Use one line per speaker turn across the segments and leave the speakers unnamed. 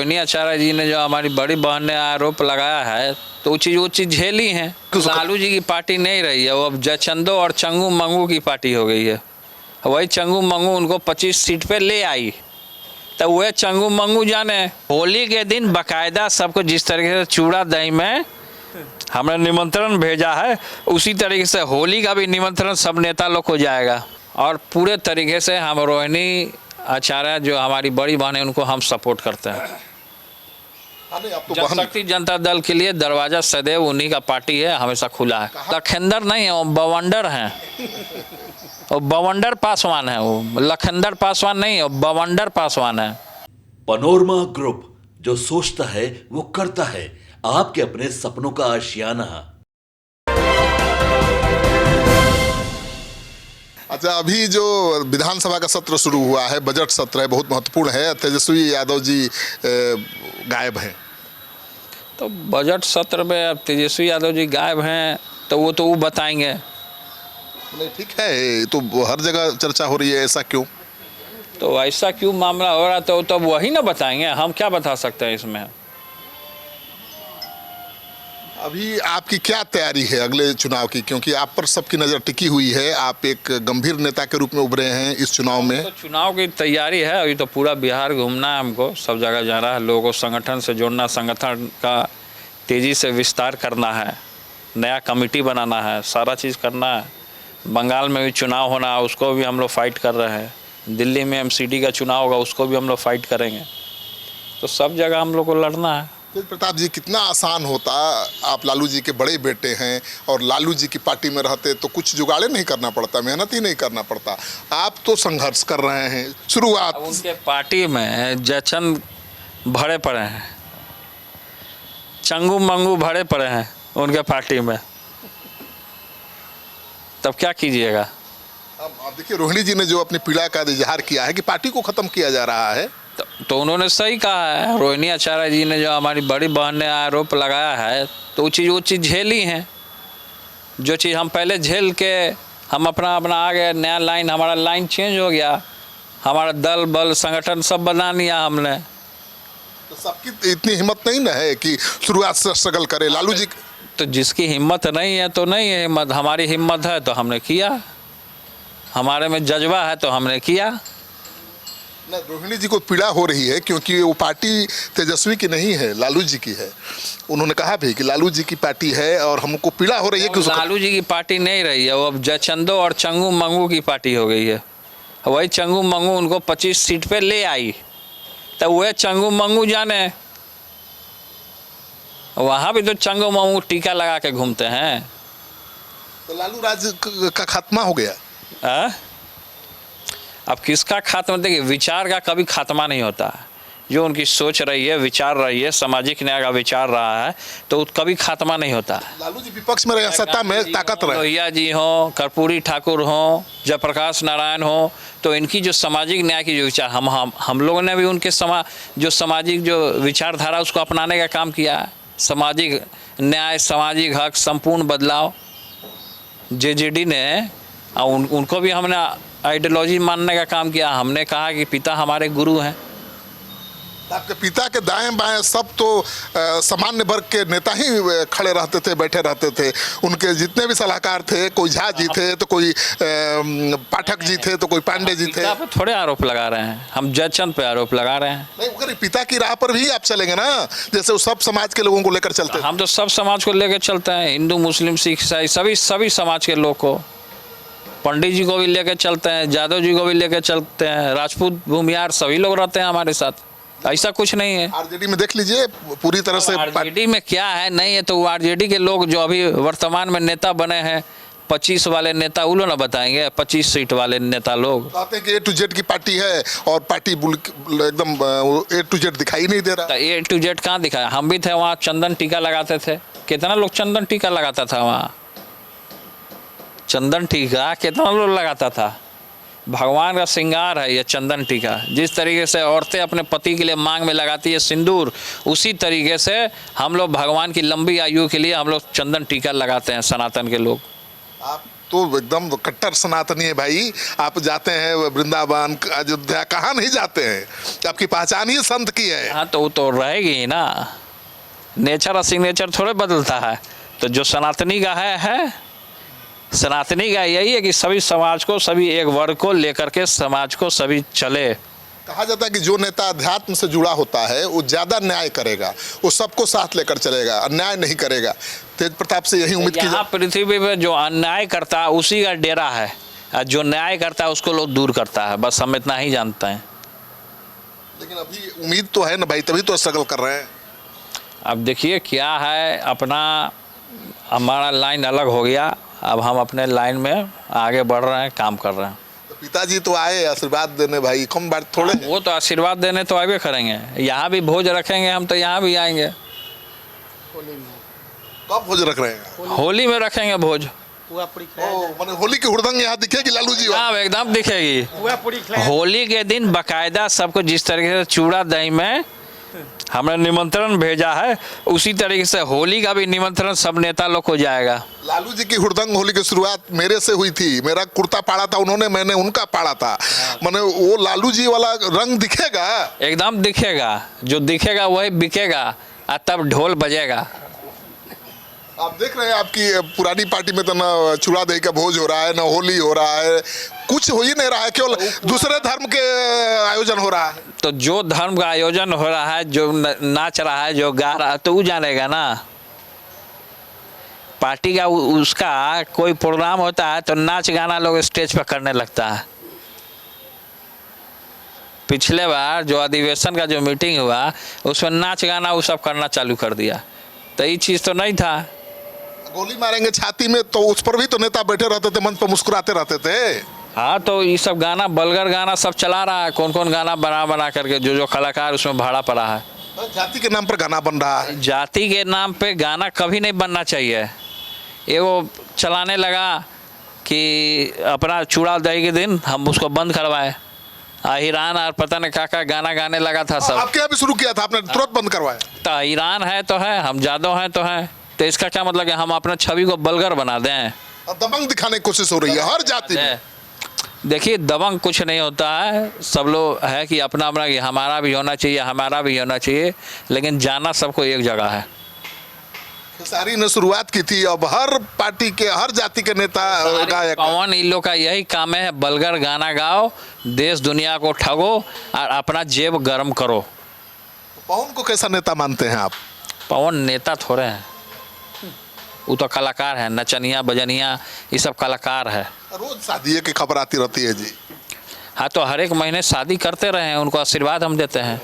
रोहिणी आचार्य जी ने जो हमारी बड़ी बहन ने आरोप लगाया है तो वो चीज़ झेली है। लालू जी की पार्टी नहीं रही है, वो अब जयचंदो और चंगू मंगू की पार्टी हो गई है। वही चंगू मंगू उनको 25 सीट पे ले आई, तो वह चंगू मंगू जाने। होली के दिन बाकायदा सबको जिस तरीके से चूड़ा दही में हमने निमंत्रण भेजा है, उसी तरीके से होली का भी निमंत्रण सब नेता लोग को जाएगा। और पूरे तरीके से हम रोहिणी आचार्य जो हमारी बड़ी बहन है उनको हम सपोर्ट करते हैं। जनशक्ति जनता दल के लिए दरवाजा सदैव उन्हीं का पार्टी है, हमेशा खुला है। लखिंदर नहीं है, वो बवंडर हैं, वो बवंडर पासवान है। वो लखिंदर पासवान नहीं है, वो बवंडर पासवान है।
पनोरमा ग्रुप, जो सोचता है वो करता है, आपके अपने सपनों का आशियाना।
अच्छा, अभी जो विधानसभा का सत्र शुरू हुआ है, बजट सत्र है, बहुत महत्वपूर्ण है। तेजस्वी यादव जी गायब हैं,
तो बजट सत्र में अब तेजस्वी यादव जी गायब हैं तो वो बताएंगे।
नहीं, ठीक है, तो हर जगह चर्चा हो रही है, ऐसा क्यों?
तो ऐसा क्यों मामला हो रहा तो तब वही ना बताएंगे, हम क्या बता सकते हैं इसमें।
अभी आपकी क्या तैयारी है अगले चुनाव की, क्योंकि आप पर सबकी नज़र टिकी हुई है, आप एक गंभीर नेता के रूप में उभरे हैं इस चुनाव में।
तो चुनाव की तैयारी है, अभी तो पूरा बिहार घूमना है हमको, सब जगह जाना है, लोगों को संगठन से जोड़ना, संगठन का तेज़ी से विस्तार करना है, नया कमेटी बनाना है, सारा चीज़ करना है। बंगाल में भी चुनाव होना है, उसको भी हम लोग फाइट कर रहे हैं। दिल्ली में MCD का चुनाव होगा, उसको भी हम लोग फाइट करेंगे। तो सब जगह हम लोग को लड़ना है।
तेज प्रताप जी, कितना आसान होता, आप लालू जी के बड़े बेटे हैं और लालू जी की पार्टी में रहते तो कुछ जुगाड़े नहीं करना पड़ता, मेहनत ही नहीं करना पड़ता। आप तो संघर्ष कर रहे हैं शुरुआत।
उनके पार्टी में जयचंद भरे पड़े हैं, चंगू मंगू भरे पड़े हैं उनके पार्टी में, तब क्या कीजिएगा।
अब देखिए, रोहिणी जी ने जो अपनी पीड़ा का इजहार किया है कि पार्टी को ख़त्म किया जा रहा है,
तो उन्होंने सही कहा है। रोहिणी आचार्य जी ने जो हमारी बड़ी बहन ने आरोप लगाया है तो वो चीज़ झेली है। जो चीज़ हम पहले झेल के हम अपना आ गए, नया लाइन, हमारा लाइन चेंज हो गया, हमारा दल बल संगठन सब बना लिया हमने।
तो सबकी इतनी हिम्मत नहीं ना है कि शुरुआत से स्ट्रगल करे लालू जी।
तो जिसकी हिम्मत नहीं है तो नहीं है हिम्मत, हमारी हिम्मत है तो हमने किया, हमारे में जज्बा है तो हमने किया।
ना, रोहिणी जी को पीड़ा हो रही है क्योंकि वो पार्टी तेजस्वी की नहीं है, लालू जी की है। उन्होंने कहा भी कि लालू जी की पार्टी है और हमको पीड़ा हो रही है कि
लालू जी की पार्टी नहीं रही है, वो अब जयचंदो और चंगू मंगू की पार्टी हो गई है। वही चंगू मंगू उनको 25 सीट पे ले आई, तो वह चंगू मंगू जाने। वहाँ भी तो चंगू मंगू टीका लगा के घूमते हैं।
तो लालू राज का खात्मा हो गया।
अब किसका खात्मा? देखिए, विचार का कभी खात्मा नहीं होता है। जो उनकी सोच रही है, विचार रही है, सामाजिक न्याय का विचार रहा है, तो कभी खात्मा नहीं होता है।
लालू जी विपक्ष में रहे, सत्ता में ताकत रहे।
लोहिया जी हो, कर्पूरी ठाकुर हो, जयप्रकाश नारायण हो, तो इनकी जो सामाजिक न्याय की जो विचार, हम लोगों ने भी उनके जो सामाजिक जो विचारधारा उसको अपनाने का काम किया है। सामाजिक न्याय, सामाजिक हक, संपूर्ण बदलाव JJD ने, उनको भी हमने आइडियोलॉजी मानने का काम किया। हमने कहा कि पिता हमारे गुरु हैं।
आपके पिता के दाएं बाएं सब तो सामान्य वर्ग के नेता ही खड़े रहते थे, बैठे रहते थे। उनके जितने भी सलाहकार थे, कोई झा जी थे तो कोई पाठक जी थे तो कोई पांडे जी थे।
पे थोड़े आरोप लगा रहे हैं हम, जयचंद पे आरोप लगा रहे हैं।
नहीं, अगर पिता की राह पर भी आप चलेंगे ना, जैसे वो सब समाज के लोगों को लेकर चलते।
हम तो सब समाज को लेकर चलते हैं, हिंदू मुस्लिम सिख ईसाई सभी समाज के लोग को, पंडित जी को भी लेकर चलते हैं, यादव जी को भी लेकर चलते हैं, राजपूत भूमियार सभी लोग रहते हैं हमारे साथ। ऐसा कुछ नहीं है।
RJD में देख लीजिए पूरी तरह से।
RJD में क्या है नहीं है, तो RJD के लोग जो अभी वर्तमान में नेता बने हैं, 25 वाले नेता, वो लोग ना बताएंगे। 25 सीट वाले नेता लोग
कहते हैं कि A to Z की पार्टी है और पार्टी एकदम A to Z दिखाई नहीं दे रहा।
तो A to Z कहाँ दिखाया? हम भी थे वहाँ, चंदन टीका लगाते थे। कितना लोग चंदन टीका लगाता था वहाँ? चंदन टीका कितना लोग लगाता था? भगवान का श्रृंगार है ये चंदन टीका। जिस तरीके से औरतें अपने पति के लिए मांग में लगाती है सिंदूर, उसी तरीके से हम लोग भगवान की लंबी आयु के लिए हम लोग चंदन टीका लगाते हैं, सनातन के लोग।
आप तो एकदम कट्टर सनातनी है भाई। आप जाते हैं वृंदावन, अयोध्या, कहाँ नहीं जाते हैं? आपकी पहचान ही संत की है।
हाँ तो वो तो रहेगी ही ना, नेचर और सिग्नेचर थोड़े बदलता है। तो जो सनातनी का है सनातनी का यही है कि सभी समाज को, सभी एक वर्ग को लेकर के समाज को सभी चले।
कहा जाता है कि जो नेता अध्यात्म से जुड़ा होता है वो ज्यादा न्याय करेगा, वो सबको साथ लेकर चलेगा, अन्याय नहीं करेगा। तेज प्रताप से यही उम्मीद की
यहाँ पृथ्वी पे जो अन्याय करता है उसी का डेरा है, और जो न्याय करता है उसको लोग दूर करता है, बस हम इतना ही जानते हैं।
लेकिन अभी उम्मीद तो है ना भाई, तभी तो स्ट्रगल कर रहे हैं।
अब देखिए क्या है, अपना हमारा लाइन अलग हो गया, अब हम अपने लाइन में आगे बढ़ रहे हैं, काम कर रहे हैं।
तो पिताजी तो आए आशीर्वाद देने भाई, कम बात थोड़े।
वो तो आशीर्वाद देने तो आगे करेंगे, यहाँ भी भोज रखेंगे हम, तो यहाँ भी आएंगे।
कब भोज रख रहे हैं?
होली में रखेंगे भोज।
माने होली की हुड़दंग यहाँ दिखेगी लालू जी?
हाँ एकदम दिखेगी। होली के दिन बाकायदा सबको जिस तरीके से चूड़ा दही में हमने निमंत्रण भेजा है, उसी तरीके से होली का भी निमंत्रण सब नेता लोग को जाएगा।
लालू जी की हुड़दंग होली की शुरुआत मेरे से हुई थी। मेरा कुर्ता पाड़ा था उन्होंने, मैंने उनका पाड़ा था। माने वो लालू जी वाला रंग दिखेगा?
एकदम दिखेगा, जो दिखेगा वही बिकेगा, और तब ढोल बजेगा।
आप देख रहे हैं आपकी पुरानी पार्टी में तो ना चूड़ा दही का भोज हो रहा है, ना होली हो रहा है, कुछ हो ही नहीं रहा है, केवल दूसरे धर्म के आयोजन हो रहा है।
तो जो धर्म का आयोजन हो रहा है, जो नाच रहा है, जो गा रहा है, तो वो जानेगा ना। पार्टी का उसका कोई प्रोग्राम होता है तो नाच गाना लोग स्टेज पर करने लगता है। पिछले बार जो अधिवेशन का जो मीटिंग हुआ उसमें नाच गाना वो सब करना चालू कर दिया, तो ये चीज़ तो नहीं था।
गोली मारेंगे छाती में, तो उस पर भी तो नेता बैठे रहते थे, मंच पर मुस्कुराते रहते थे।
हाँ तो ये सब गाना, बलगर गाना सब चला रहा है, कौन कौन गाना बना करके, जो जो कलाकार उसमें भाड़ा पड़ा है।
जाति के नाम पर गाना बन रहा है।
जाति के नाम पे गाना कभी नहीं बनना चाहिए। ये वो चलाने लगा कि अपना चूड़ा दही के दिन हम उसको बंद करवाए, ईरान और पता नहीं क्या गाना गाने लगा था सब।
आपके यहाँ भी शुरू किया था, आपने तुरंत बंद करवाया।
तो ईरान है तो है, हम जादव हैं तो हैं, तो इसका क्या मतलब कि हम अपना छवि को बलगर बना दें?
और दबंग दिखाने की कोशिश हो रही है हर जाति में।
देखिए दबंग कुछ नहीं होता है, सब लोग है कि अपना अपना कि हमारा भी होना चाहिए, हमारा भी होना चाहिए, लेकिन जाना सबको एक जगह है।
खेसारी ने शुरुआत की थी, अब हर पार्टी के, हर जाति के नेता गायक।
पवन इन लोग का यही काम है, बलगर गाना गाओ, देश दुनिया को ठगो और अपना जेब गर्म करो।
पवन को कैसा नेता मानते हैं आप?
पवन नेता थोड़े हैं, वो तो कलाकार है, नचनिया बजनिया ये सब कलाकार है।
रोज शादी की खबर आती रहती है जी।
हाँ तो हर एक महीने शादी करते रहे, उनको आशीर्वाद हम देते हैं।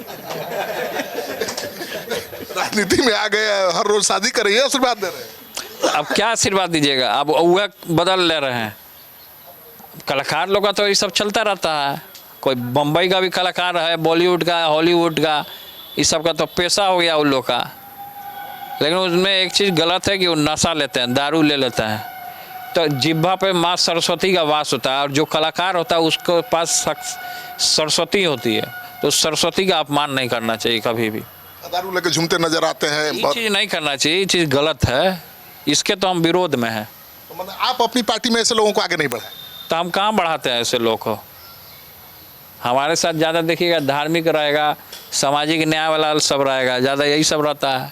राजनीति में आ गए, हर रोज शादी कर रही है, आशीर्वाद दे रहे हैं।
अब क्या आशीर्वाद दीजिएगा, अब वह बदल ले रहे हैं। कलाकार लोग का तो ये सब चलता रहता है, कोई बम्बई का भी कलाकार है, बॉलीवुड का, हॉलीवुड का, इस सब का तो पेशा हो गया उन लोग का। लेकिन उसमें एक चीज़ गलत है कि वो नशा लेते हैं, दारू ले लेते हैं। तो जिह्वा पे माँ सरस्वती का वास होता है, और जो कलाकार होता है उसके पास सरस्वती होती है, तो सरस्वती का अपमान नहीं करना चाहिए कभी भी।
दारू लेके झूमते नजर आते हैं,
ये चीज़ नहीं करना चाहिए, ये चीज़ गलत है, इसके तो हम विरोध में हैं।
तो मतलब आप अपनी पार्टी में ऐसे लोगों को आगे नहीं बढ़ाएं?
तो हम कहाँ बढ़ाते हैं ऐसे लोग को? हमारे साथ ज़्यादा देखिएगा धार्मिक रहेगा, सामाजिक न्याय वाला सब रहेगा, ज़्यादा यही सब रहता है।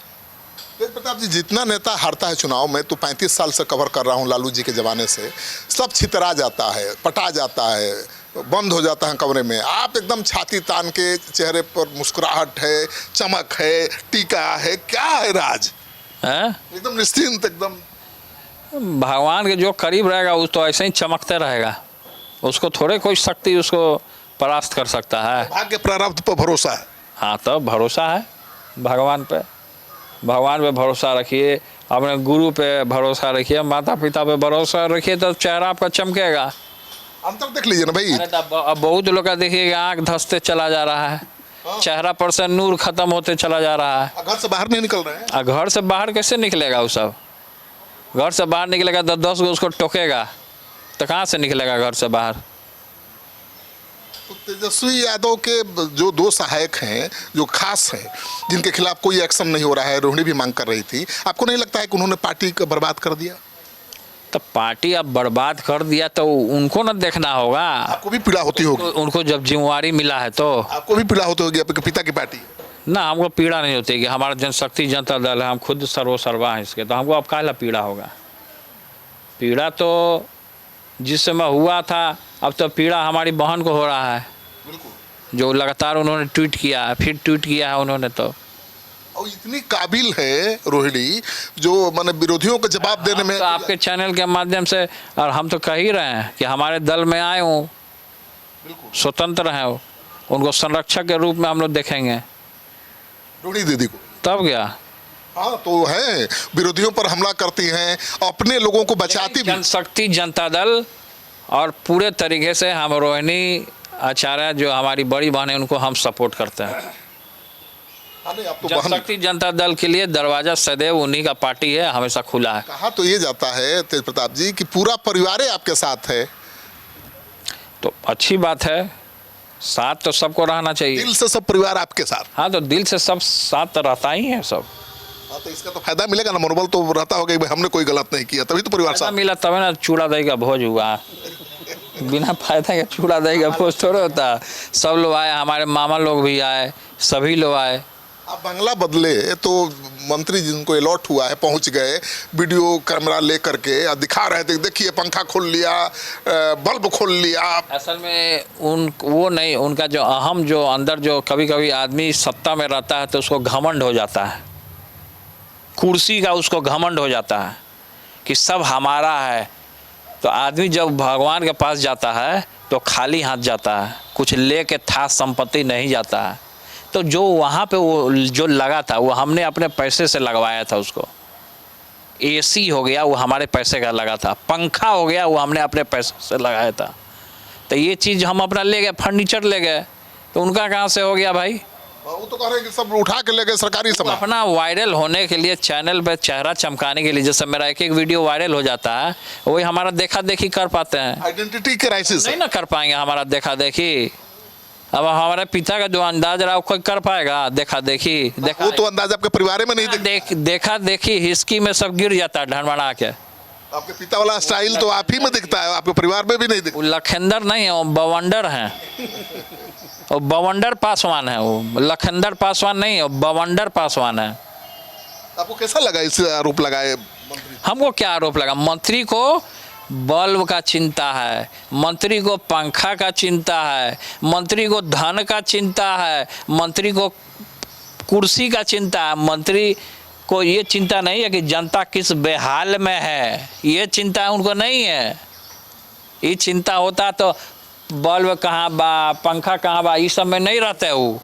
तेज प्रताप जी, जितना नेता हारता है चुनाव में, तो 35 साल से कवर कर रहा हूँ लालू जी के ज़माने से, सब छितरा जाता है, पटा जाता है, बंद हो जाता है कमरे में। आप एकदम छाती तान के, चेहरे पर मुस्कुराहट है, चमक है, टीका है, क्या है राज?
हैं?
एकदम निश्चिंत, एकदम।
भगवान के जो करीब रहेगा उस तो ऐसे ही चमकते रहेगा, उसको थोड़े कोई शक्ति उसको परास्त कर सकता है।
भाग्य प्रारब्ध पर भरोसा है।
हाँ तो भरोसा है भगवान पे, भगवान पे भरोसा रखिए, अपने गुरु पे भरोसा रखिए, माता पिता पे भरोसा रखिए, तो चेहरा आपका चमकेगा।
अंतर देख लीजिए ना भाई।
अरे अब बहुत लोग का देखिएगा आँख धंसते चला जा रहा है, चेहरा पर से नूर खत्म होते चला जा रहा है।
घर से बाहर नहीं निकल रहे हैं।
घर से बाहर कैसे निकलेगा वो सब? घर से बाहर निकलेगा तो 10 गो उसको टोकेगा, तो कहाँ से निकलेगा घर से बाहर?
तो तेजस्वी यादव के जो 2 सहायक हैं, जो खास हैं, जिनके खिलाफ कोई एक्शन नहीं हो रहा है, रोहिणी भी मांग कर रही थी, आपको नहीं लगता है कि उन्होंने पार्टी को बर्बाद कर दिया?
तो पार्टी अब बर्बाद कर दिया तो उनको ना देखना होगा।
आपको भी पीड़ा होती होगी,
उनको जब जिम्मेवारी मिला है तो
आपको भी पीड़ा होती होगी आपके पिता की पार्टी।
ना, हमको पीड़ा नहीं होती कि हमारा जनशक्ति जनता दल है, हम खुद सर्वसर्वा हैं इसके, तो हमको अब काहला पीड़ा होगा। पीड़ा तो जिस समय हुआ था, अब तो पीड़ा हमारी बहन को हो रहा है, जो लगातार उन्होंने ट्वीट किया है, फिर ट्वीट किया है उन्होंने। तो
और इतनी काबिल है रोहिणी जो माने विरोधियों को जवाब देने में।
तो आपके चैनल के माध्यम से, और हम तो कह ही रहे हैं कि हमारे दल में आए हों, स्वतंत्र हैं, उनको संरक्षक के रूप में हम लोग देखेंगे।
रोहिणी दीदी को
तब क्या,
हाँ तो है, विरोधियों पर हमला करती हैं, अपने लोगों को बचाती भी।
जनशक्ति जनता दल और पूरे तरीके से हम रोहिणी आचार्य जो हमारी बड़ी बहन है उनको हम सपोर्ट करते हैं।
हाँ, नहीं, आप तो बहन।
जनशक्ति जनता दल के लिए दरवाजा सदैव उन्हीं का पार्टी है, हमेशा खुला है।
कहा तो ये जाता है तेज प्रताप जी कि पूरा परिवार आपके साथ है।
तो अच्छी बात है, साथ तो सबको रहना चाहिए।
दिल से सब परिवार आपके साथ।
हाँ, तो दिल से सब साथ रहता ही है सब।
हाँ, तो इसका तो फायदा मिलेगा ना, मनोबल तो रहता होगा कि भाई हमने कोई गलत नहीं किया, तभी तो परिवार
फायदा
साथ।
मिला तब ना चूड़ा दही का भोज हुआ। बिना फायदा के चूड़ा दही का भोज थोड़ा होता। सब लोग आए, हमारे मामा लोग भी आए, सभी लोग आए।
अब बंगला बदले तो मंत्री जिनको अलॉट हुआ है पहुंच गए, वीडियो कैमरा ले करके और दिखा रहे थे, देखिए पंखा खोल लिया, बल्ब खोल लिया।
असल में वो नहीं, उनका जो अहम जो अंदर जो कभी कभी आदमी सत्ता में रहता है तो उसको घमंड हो जाता है, कुर्सी का उसको घमंड हो जाता है कि सब हमारा है। तो आदमी जब भगवान के पास जाता है तो खाली हाथ जाता है, कुछ ले के था संपत्ति नहीं जाता है। तो जो वहाँ पे वो जो लगा था वो हमने अपने पैसे से लगवाया था। उसको एसी हो गया वो हमारे पैसे का लगा था, पंखा हो गया वो हमने अपने पैसे से लगाया था। तो ये चीज़ हम अपना ले गए, फर्नीचर ले गए, तो उनका कहाँ से हो गया भाई?
वो तो कह रहे हैं कि सब उठा के ले गए सरकारी सामान।
अपना वायरल होने के लिए, चैनल पे चेहरा चमकाने के लिए, जैसे मेरा एक एक वीडियो वायरल हो जाता है, वही हमारा देखा देखी कर पाते हैं।
आइडेंटिटी क्राइसिस
नहीं ना कर पाएंगे हमारा देखा देखी। अब हमारे पिता का जो अंदाज रहा कोई कर पाएगा देखा देखी? देखा
वो तो अंदाज आपके परिवार में नहीं
देखा देखी हिस्की में सब गिर जाता है ढनमना के।
आपके पिता वाला स्टाइल तो आप ही में दिखता है, आपके परिवार में भी नहीं दिखता।
वो लखेंदर नहीं है, वो बवंडर हैं, वो बवंडर पासवान है। वो लखेंदर पासवान नहीं है, वो बवंडर पासवान है।
आपको कैसा लगा इस आरोप लगाए?
हमको क्या आरोप लगा? मंत्री को बल्ब का चिंता है, मंत्री को पंखा का चिंता है, मंत्री को धन का चिंता है, मंत्री को कुर्सी का चिंता है, मंत्री को ये चिंता नहीं है कि जनता किस बेहाल में है, ये चिंता उनको नहीं है। ये चिंता होता तो बल्ब कहाँ बा, पंखा कहाँ बा, ये सब में नहीं रहते वो।